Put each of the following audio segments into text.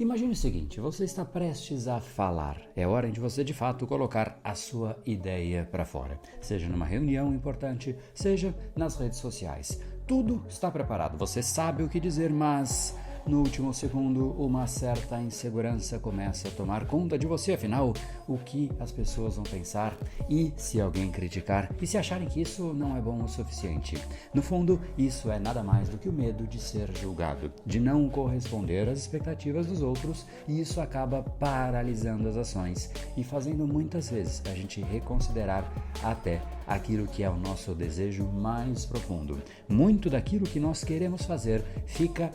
Imagine o seguinte, você está prestes a falar. É hora de você, de fato, colocar a sua ideia para fora. Seja numa reunião importante, seja nas redes sociais. Tudo está preparado, você sabe o que dizer, mas no último segundo uma certa insegurança começa a tomar conta de você. Afinal, o que as pessoas vão pensar e se alguém criticar e se acharem que isso não é bom o suficiente? No fundo, isso é nada mais do que o medo de ser julgado, de não corresponder às expectativas dos outros, e isso acaba paralisando as ações e fazendo muitas vezes a gente reconsiderar até aquilo que é o nosso desejo mais profundo. Muito daquilo que nós queremos fazer fica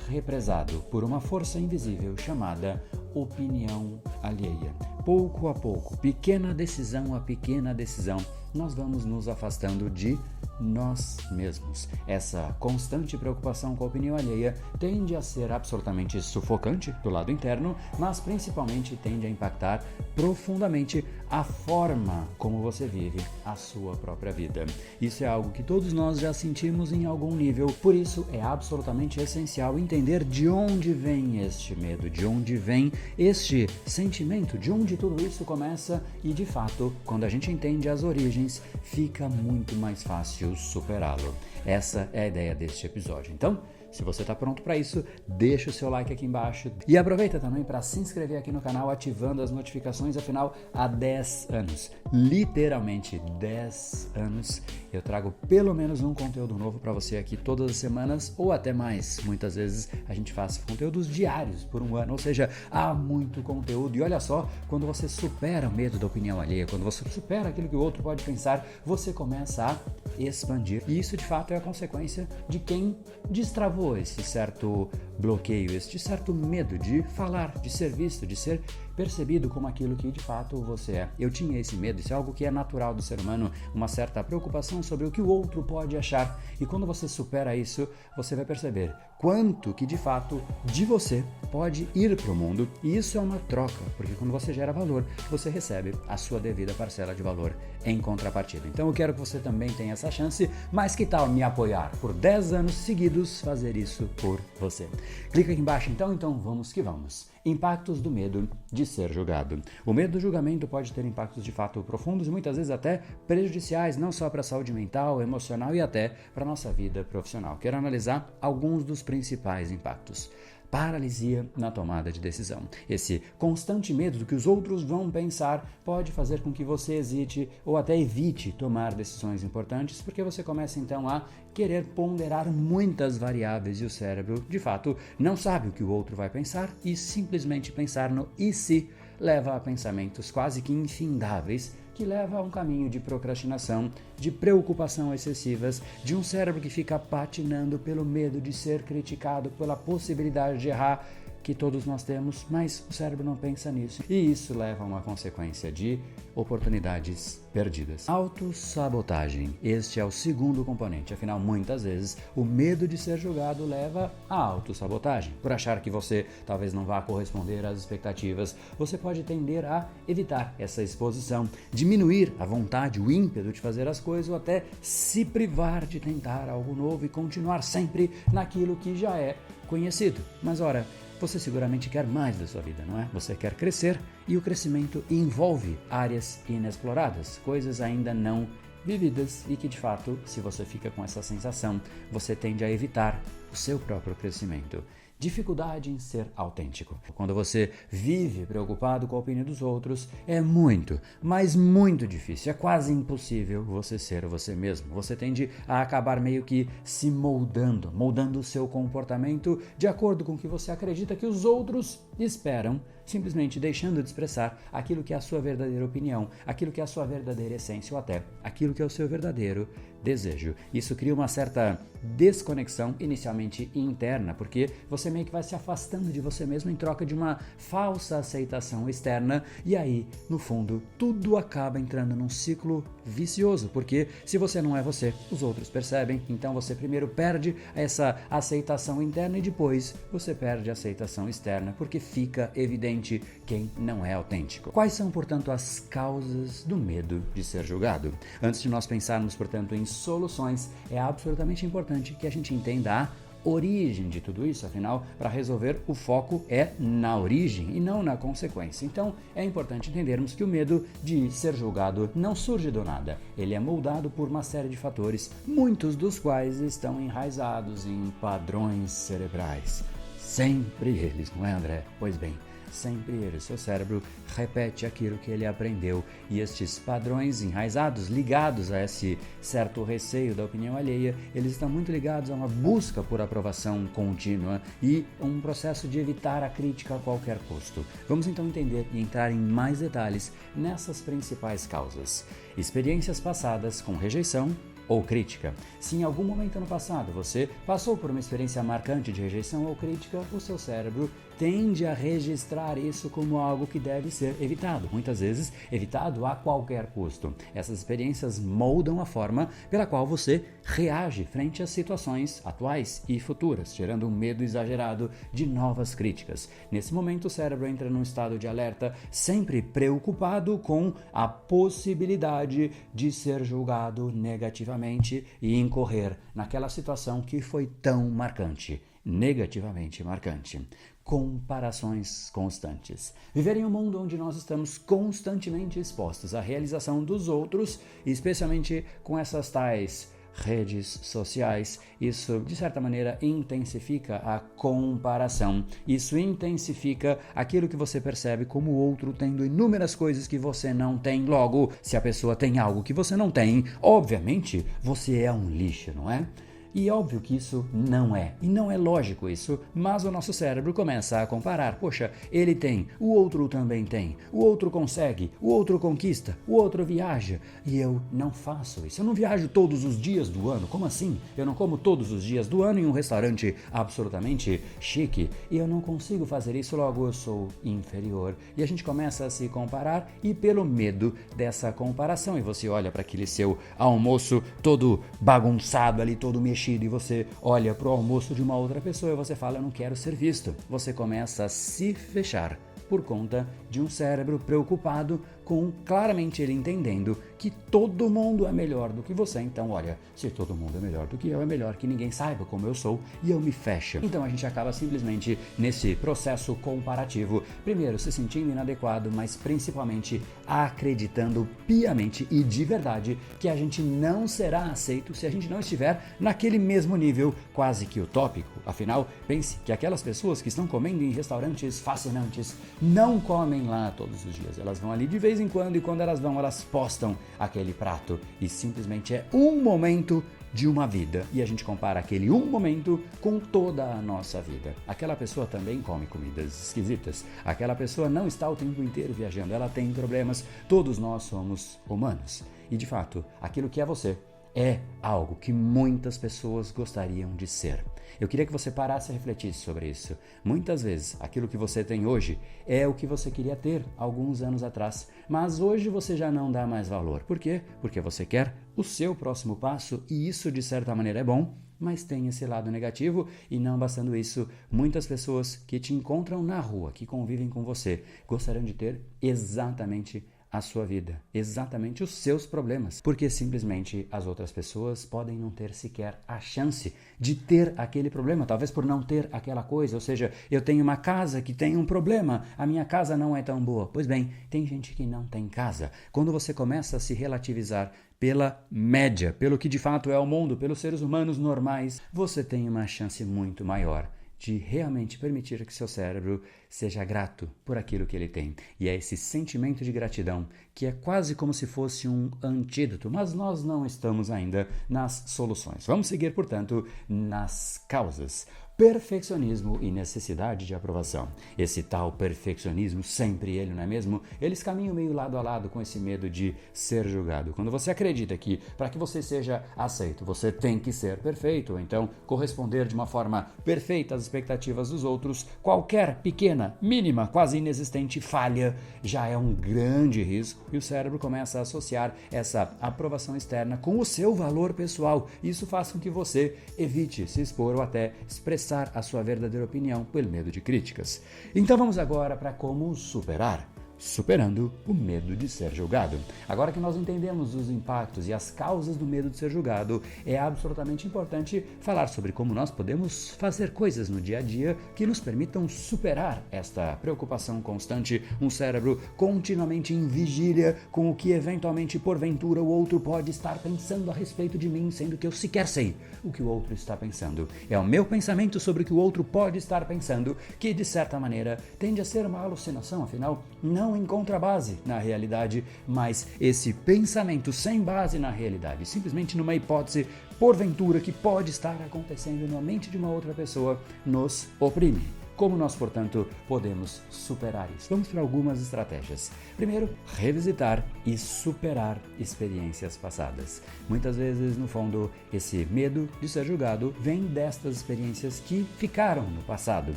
represado por uma força invisível chamada opinião alheia. Pouco a pouco, pequena decisão a pequena decisão, nós vamos nos afastando de nós mesmos. Essa constante preocupação com a opinião alheia tende a ser absolutamente sufocante do lado interno, mas principalmente tende a impactar profundamente a forma como você vive a sua própria vida. Isso é algo que todos nós já sentimos em algum nível, por isso é absolutamente essencial entender de onde vem este medo, de onde vem este sentimento, de onde tudo isso começa e, de fato, quando a gente entende as origens, fica muito mais fácil superá-lo. Essa é a ideia deste episódio. Então, se você está pronto para isso, deixa o seu like aqui embaixo e aproveita também para se inscrever aqui no canal ativando as notificações. Afinal, há 10 anos, literalmente 10 anos, eu trago pelo menos um conteúdo novo para você aqui todas as semanas ou até mais. Muitas vezes a gente faz conteúdos diários por um ano, ou seja, há muito conteúdo. E olha só, quando você supera o medo da opinião alheia, quando você supera aquilo que o outro pode pensar, você começa a expandir. E isso de fato é a consequência de quem destravou esse certo bloqueio, este certo medo de falar, de ser visto, de ser percebido como aquilo que de fato você é. Eu tinha esse medo, isso é algo que é natural do ser humano, uma certa preocupação sobre o que o outro pode achar. E quando você supera isso, você vai perceber quanto que de fato de você pode ir para o mundo. E isso é uma troca, porque quando você gera valor, você recebe a sua devida parcela de valor em contrapartida. Então eu quero que você também tenha essa chance, mas que tal me apoiar por 10 anos seguidos, fazer isso por você? Clica aqui embaixo então vamos que vamos. Impactos do medo de ser julgado. O medo do julgamento pode ter impactos de fato profundos e muitas vezes até prejudiciais, não só para a saúde mental, emocional e até para a nossa vida profissional. Quero analisar alguns dos principais impactos. Paralisia na tomada de decisão. Esse constante medo do que os outros vão pensar pode fazer com que você hesite ou até evite tomar decisões importantes, porque você começa então a querer ponderar muitas variáveis e o cérebro, de fato, não sabe o que o outro vai pensar e simplesmente pensar no e se leva a pensamentos quase que infindáveis, que leva a um caminho de procrastinação, de preocupação excessivas, de um cérebro que fica patinando pelo medo de ser criticado, pela possibilidade de errar, que todos nós temos, mas o cérebro não pensa nisso. E isso leva a uma consequência de oportunidades perdidas. Autossabotagem. Este é o segundo componente. Afinal, muitas vezes, o medo de ser julgado leva à autossabotagem. Por achar que você talvez não vá corresponder às expectativas, você pode tender a evitar essa exposição, diminuir a vontade, o ímpeto de fazer as coisas ou até se privar de tentar algo novo e continuar sempre naquilo que já é conhecido. Mas ora, você seguramente quer mais da sua vida, não é? Você quer crescer e o crescimento envolve áreas inexploradas, coisas ainda não vividas e que de fato, se você fica com essa sensação, você tende a evitar o seu próprio crescimento. Dificuldade em ser autêntico. Quando você vive preocupado com a opinião dos outros, é muito, mas muito difícil, é quase impossível você ser você mesmo. Você tende a acabar meio que se moldando o seu comportamento de acordo com o que você acredita que os outros esperam, simplesmente deixando de expressar aquilo que é a sua verdadeira opinião, aquilo que é a sua verdadeira essência ou até aquilo que é o seu verdadeiro desejo. Isso cria uma certa desconexão inicialmente interna, porque você meio que vai se afastando de você mesmo em troca de uma falsa aceitação externa e aí, no fundo, tudo acaba entrando num ciclo vicioso, porque se você não é você, os outros percebem, então você primeiro perde essa aceitação interna e depois você perde a aceitação externa, porque fica evidente quem não é autêntico. Quais são, portanto, as causas do medo de ser julgado? Antes de nós pensarmos, portanto, em soluções, é absolutamente importante que a gente entenda a origem de tudo isso. Afinal, para resolver, o foco é na origem e não na consequência. Então, é importante entendermos que o medo de ser julgado não surge do nada. Ele é moldado por uma série de fatores, muitos dos quais estão enraizados em padrões cerebrais. Sempre eles, não é, André? Pois bem, sempre ele, seu cérebro, repete aquilo que ele aprendeu e estes padrões enraizados, ligados a esse certo receio da opinião alheia, eles estão muito ligados a uma busca por aprovação contínua e um processo de evitar a crítica a qualquer custo. Vamos então entender e entrar em mais detalhes nessas principais causas. Experiências passadas com rejeição ou crítica. Se em algum momento no passado você passou por uma experiência marcante de rejeição ou crítica, o seu cérebro tende a registrar isso como algo que deve ser evitado, muitas vezes evitado a qualquer custo. Essas experiências moldam a forma pela qual você reage frente às situações atuais e futuras, gerando um medo exagerado de novas críticas. Nesse momento, o cérebro entra num estado de alerta, sempre preocupado com a possibilidade de ser julgado negativamente e incorrer naquela situação que foi tão marcante, negativamente marcante. Comparações constantes. Viver em um mundo onde nós estamos constantemente expostos à realização dos outros, especialmente com essas tais redes sociais, isso de certa maneira intensifica a comparação. Isso intensifica aquilo que você percebe como o outro tendo inúmeras coisas que você não tem. Logo, se a pessoa tem algo que você não tem, obviamente você é um lixo, não é? E óbvio que isso não é, e não é lógico isso, mas o nosso cérebro começa a comparar. Poxa, ele tem, o outro também tem, o outro consegue, o outro conquista, o outro viaja, e eu não faço isso. Eu não viajo todos os dias do ano, como assim? Eu não como todos os dias do ano em um restaurante absolutamente chique, e eu não consigo fazer isso, logo eu sou inferior. E a gente começa a se comparar, e pelo medo dessa comparação, e você olha para aquele seu almoço todo bagunçado ali, todo mexido, e você olha para o almoço de uma outra pessoa e você fala, eu não quero ser visto. Você começa a se fechar por conta de um cérebro preocupado com claramente ele entendendo que todo mundo é melhor do que você. Então, olha, se todo mundo é melhor do que eu, é melhor que ninguém saiba como eu sou e eu me fecho. Então a gente acaba simplesmente nesse processo comparativo, primeiro se sentindo inadequado, mas principalmente acreditando piamente e de verdade que a gente não será aceito se a gente não estiver naquele mesmo nível quase que utópico. Afinal, pense que aquelas pessoas que estão comendo em restaurantes fascinantes não comem lá todos os dias. Elas vão ali de vez em quando e quando elas vão, elas postam aquele prato e simplesmente é um momento de uma vida. E a gente compara aquele um momento com toda a nossa vida. Aquela pessoa também come comidas esquisitas. Aquela pessoa não está o tempo inteiro viajando. Ela tem problemas. Todos nós somos humanos. E de fato, aquilo que é você é algo que muitas pessoas gostariam de ser. Eu queria que você parasse e refletisse sobre isso. Muitas vezes, aquilo que você tem hoje é o que você queria ter alguns anos atrás, mas hoje você já não dá mais valor. Por quê? Porque você quer o seu próximo passo e isso, de certa maneira, é bom, mas tem esse lado negativo e não bastando isso, muitas pessoas que te encontram na rua, que convivem com você, gostariam de ter exatamente a sua vida, exatamente os seus problemas, porque simplesmente as outras pessoas podem não ter sequer a chance de ter aquele problema, talvez por não ter aquela coisa, ou seja, eu tenho uma casa que tem um problema, a minha casa não é tão boa. Pois bem, tem gente que não tem casa. Quando você começa a se relativizar pela média, pelo que de fato é o mundo, pelos seres humanos normais, você tem uma chance muito maior de realmente permitir que seu cérebro seja grato por aquilo que ele tem. E é esse sentimento de gratidão que é quase como se fosse um antídoto, mas nós não estamos ainda nas soluções. Vamos seguir, portanto, nas causas. Perfeccionismo e necessidade de aprovação. Esse tal perfeccionismo, sempre ele, não é mesmo? Eles caminham meio lado a lado com esse medo de ser julgado. Quando você acredita que, para que você seja aceito, você tem que ser perfeito, ou então corresponder de uma forma perfeita às expectativas dos outros, qualquer pequena, mínima, quase inexistente falha já é um grande risco e o cérebro começa a associar essa aprovação externa com o seu valor pessoal. Isso faz com que você evite se expor ou até expressar a sua verdadeira opinião pelo medo de críticas. Então vamos agora para como superar. superando o medo de ser julgado. Agora que nós entendemos os impactos e as causas do medo de ser julgado, é absolutamente importante falar sobre como nós podemos fazer coisas no dia a dia que nos permitam superar esta preocupação constante, um cérebro continuamente em vigília com o que eventualmente, porventura, o outro pode estar pensando a respeito de mim, sendo que eu sequer sei o que o outro está pensando. É o meu pensamento sobre o que o outro pode estar pensando que, de certa maneira, tende a ser uma alucinação, afinal, não encontra base na realidade, mas esse pensamento sem base na realidade, simplesmente numa hipótese porventura que pode estar acontecendo na mente de uma outra pessoa, nos oprime. Como nós, portanto, podemos superar isso? Vamos para algumas estratégias. Primeiro, revisitar e superar experiências passadas. Muitas vezes, no fundo, esse medo de ser julgado vem destas experiências que ficaram no passado.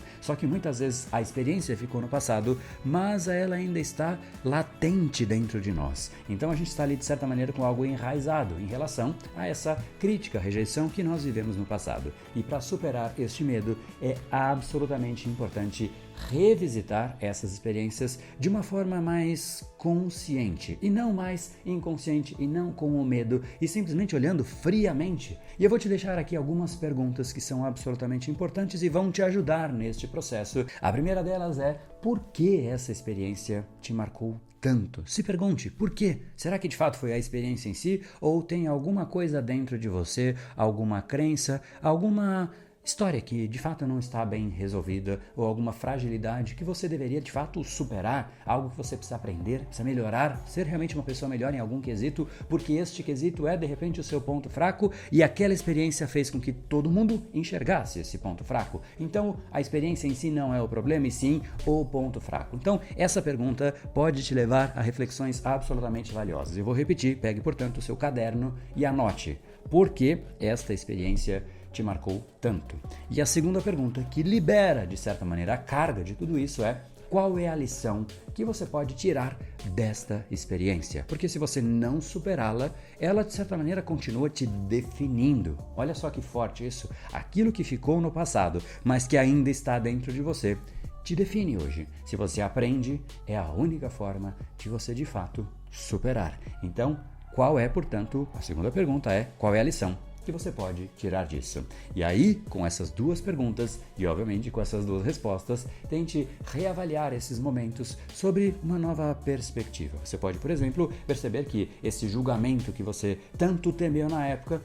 Só que muitas vezes a experiência ficou no passado, mas ela ainda está latente dentro de nós. Então a gente está ali, de certa maneira, com algo enraizado em relação a essa crítica, rejeição que nós vivemos no passado. E para superar este medo, é absolutamente importante revisitar essas experiências de uma forma mais consciente e não mais inconsciente e não com o medo e simplesmente olhando friamente. E eu vou te deixar aqui algumas perguntas que são absolutamente importantes e vão te ajudar neste processo. A primeira delas é: por que essa experiência te marcou tanto? Se pergunte, por quê? Será que de fato foi a experiência em si ou tem alguma coisa dentro de você, alguma crença, alguma história que de fato não está bem resolvida ou alguma fragilidade que você deveria de fato superar, algo que você precisa aprender, precisa melhorar, ser realmente uma pessoa melhor em algum quesito, porque este quesito é de repente o seu ponto fraco e aquela experiência fez com que todo mundo enxergasse esse ponto fraco. Então a experiência em si não é o problema e sim o ponto fraco. Então essa pergunta pode te levar a reflexões absolutamente valiosas. Eu vou repetir, pegue portanto o seu caderno e anote por que esta experiência te marcou tanto. E a segunda pergunta, que libera de certa maneira a carga de tudo isso, é: qual é a lição que você pode tirar desta experiência? Porque se você não superá-la, ela de certa maneira continua te definindo. Olha só que forte isso. Aquilo que ficou no passado, mas que ainda está dentro de você, te define hoje. Se você aprende, é a única forma de você de fato superar. Então, qual é, portanto, a segunda pergunta é: qual é a lição que você pode tirar disso? E aí, com essas duas perguntas e obviamente com essas duas respostas, tente reavaliar esses momentos sobre uma nova perspectiva. Você pode, por exemplo, perceber que esse julgamento que você tanto temeu na época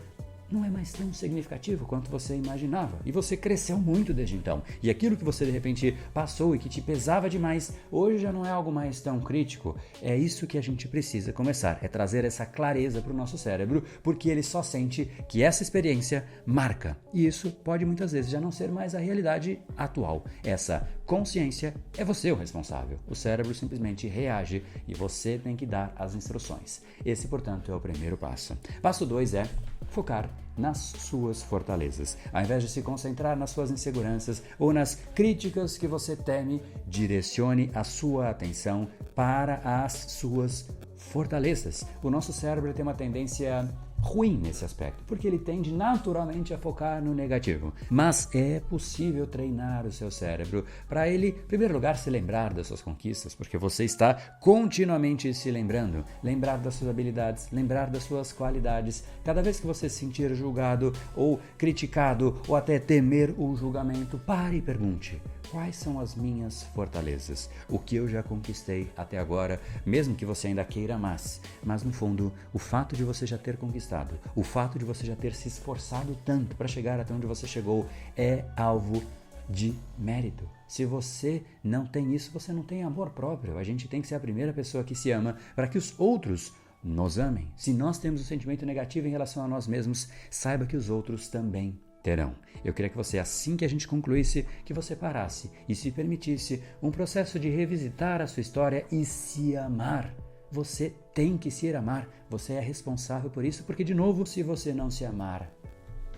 não é mais tão significativo quanto você imaginava. E você cresceu muito desde então. E aquilo que você de repente passou e que te pesava demais, hoje já não é algo mais tão crítico. É isso que a gente precisa começar, é trazer essa clareza para o nosso cérebro, porque ele só sente que essa experiência marca. E isso pode muitas vezes já não ser mais a realidade atual. Essa consciência é você o responsável. O cérebro simplesmente reage e você tem que dar as instruções. Esse, portanto, é o primeiro passo. Passo 2 é focar nas suas fortalezas. Ao invés de se concentrar nas suas inseguranças ou nas críticas que você teme, direcione a sua atenção para as suas fortalezas. O nosso cérebro tem uma tendência ruim nesse aspecto, porque ele tende naturalmente a focar no negativo. Mas é possível treinar o seu cérebro para ele, em primeiro lugar, se lembrar das suas conquistas, porque você está continuamente se lembrando, lembrar das suas habilidades, lembrar das suas qualidades. Cada vez que você se sentir julgado ou criticado ou até temer o julgamento, pare e pergunte: quais são as minhas fortalezas? O que eu já conquistei até agora, mesmo que você ainda queira mais. Mas no fundo, o fato de você já ter conquistado, o fato de você já ter se esforçado tanto para chegar até onde você chegou é alvo de mérito. Se você não tem isso, você não tem amor próprio. A gente tem que ser a primeira pessoa que se ama para que os outros nos amem. Se nós temos um sentimento negativo em relação a nós mesmos, saiba que os outros também terão. Eu queria que você, assim que a gente concluísse, que você parasse e se permitisse um processo de revisitar a sua história e se amar. Você tem que se amar, você é responsável por isso, porque, de novo, se você não se amar,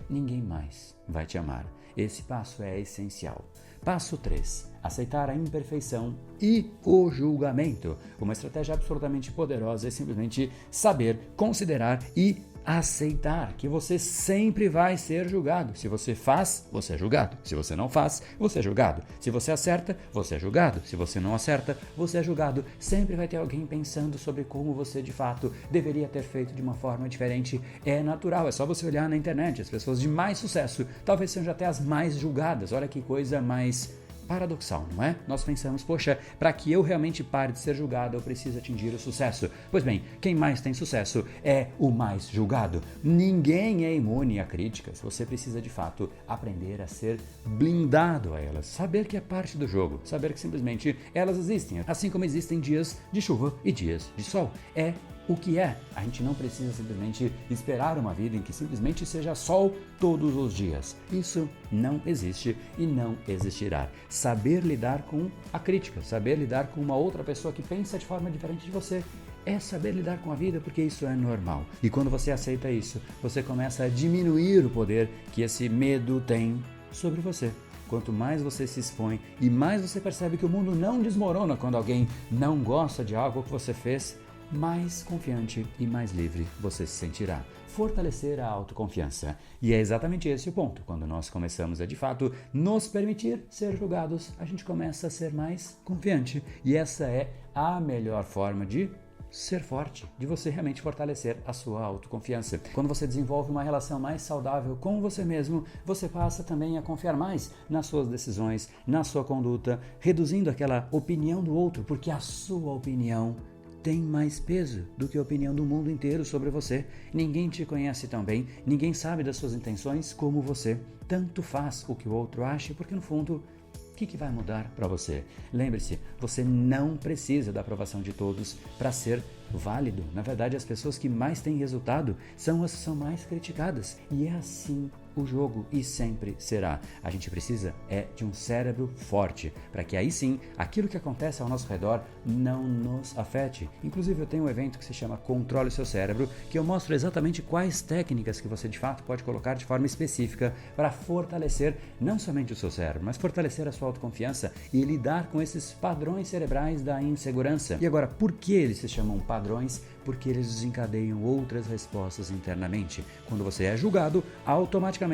ninguém mais vai te amar. Esse passo é essencial. Passo 3. Aceitar a imperfeição e o julgamento. Uma estratégia absolutamente poderosa é simplesmente saber, considerar e aceitar que você sempre vai ser julgado. Se você faz, você é julgado. Se você não faz, você é julgado. Se você acerta, você é julgado. Se você não acerta, você é julgado. Sempre vai ter alguém pensando sobre como você de fato deveria ter feito de uma forma diferente. É natural, é só você olhar na internet. As pessoas de mais sucesso talvez sejam até as mais julgadas. Olha que coisa mais paradoxal, não é? Nós pensamos, poxa, para que eu realmente pare de ser julgado, eu preciso atingir o sucesso. Pois bem, quem mais tem sucesso é o mais julgado. Ninguém é imune a críticas. Você precisa, de fato, aprender a ser blindado a elas. Saber que é parte do jogo. Saber que simplesmente elas existem. Assim como existem dias de chuva e dias de sol. É o que é. A gente não precisa simplesmente esperar uma vida em que simplesmente seja sol todos os dias. Isso não existe e não existirá. Saber lidar com a crítica, saber lidar com uma outra pessoa que pensa de forma diferente de você, é saber lidar com a vida, porque isso é normal. E quando você aceita isso, você começa a diminuir o poder que esse medo tem sobre você. Quanto mais você se expõe e mais você percebe que o mundo não desmorona quando alguém não gosta de algo que você fez, mais confiante e mais livre você se sentirá. Fortalecer a autoconfiança. E é exatamente esse o ponto. Quando nós começamos a, de fato, nos permitir ser julgados, a gente começa a ser mais confiante. E essa é a melhor forma de ser forte, de você realmente fortalecer a sua autoconfiança. Quando você desenvolve uma relação mais saudável com você mesmo, você passa também a confiar mais nas suas decisões, na sua conduta, reduzindo aquela opinião do outro, porque a sua opinião tem mais peso do que a opinião do mundo inteiro sobre você. Ninguém te conhece tão bem, ninguém sabe das suas intenções como você. Tanto faz o que o outro ache, porque no fundo, o que vai mudar para você? Lembre-se, você não precisa da aprovação de todos para ser válido. Na verdade, as pessoas que mais têm resultado são as que são mais criticadas. E é assim o jogo e sempre será. A gente precisa de um cérebro forte, para que aí sim, aquilo que acontece ao nosso redor não nos afete. Inclusive, eu tenho um evento que se chama Controle o Seu Cérebro, que eu mostro exatamente quais técnicas que você de fato pode colocar de forma específica para fortalecer não somente o seu cérebro, mas fortalecer a sua autoconfiança e lidar com esses padrões cerebrais da insegurança. E agora, por que eles se chamam padrões? Porque eles desencadeiam outras respostas internamente. Quando você é julgado, automaticamente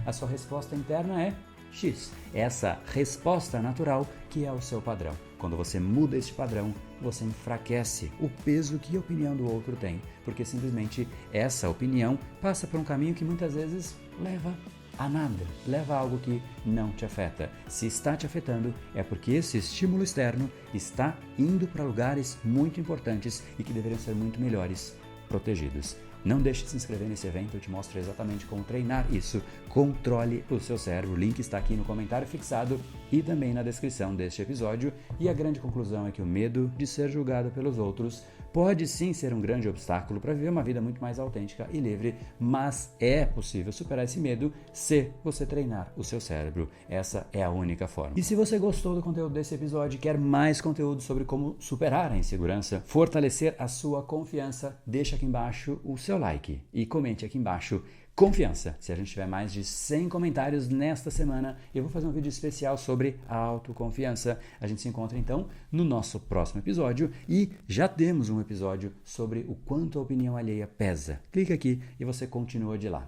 a sua resposta interna é X. Essa resposta natural que é o seu padrão. Quando você muda este padrão, você enfraquece o peso que a opinião do outro tem, porque simplesmente essa opinião passa por um caminho que muitas vezes leva a nada, leva a algo que não te afeta. Se está te afetando, é porque esse estímulo externo está indo para lugares muito importantes e que deveriam ser muito melhores protegidos. Não deixe de se inscrever nesse evento, eu te mostro exatamente como treinar isso. Controle o seu cérebro, o link está aqui no comentário fixado e também na descrição deste episódio. E a grande conclusão é que o medo de ser julgado pelos outros pode sim ser um grande obstáculo para viver uma vida muito mais autêntica e livre, mas é possível superar esse medo se você treinar o seu cérebro. Essa é a única forma. E se você gostou do conteúdo desse episódio e quer mais conteúdo sobre como superar a insegurança, fortalecer a sua confiança, deixa aqui embaixo o seu like e comente aqui embaixo confiança. Se a gente tiver mais de 100 comentários nesta semana, eu vou fazer um vídeo especial sobre a autoconfiança. A gente se encontra então no nosso próximo episódio e já temos um episódio sobre o quanto a opinião alheia pesa. Clica aqui e você continua de lá.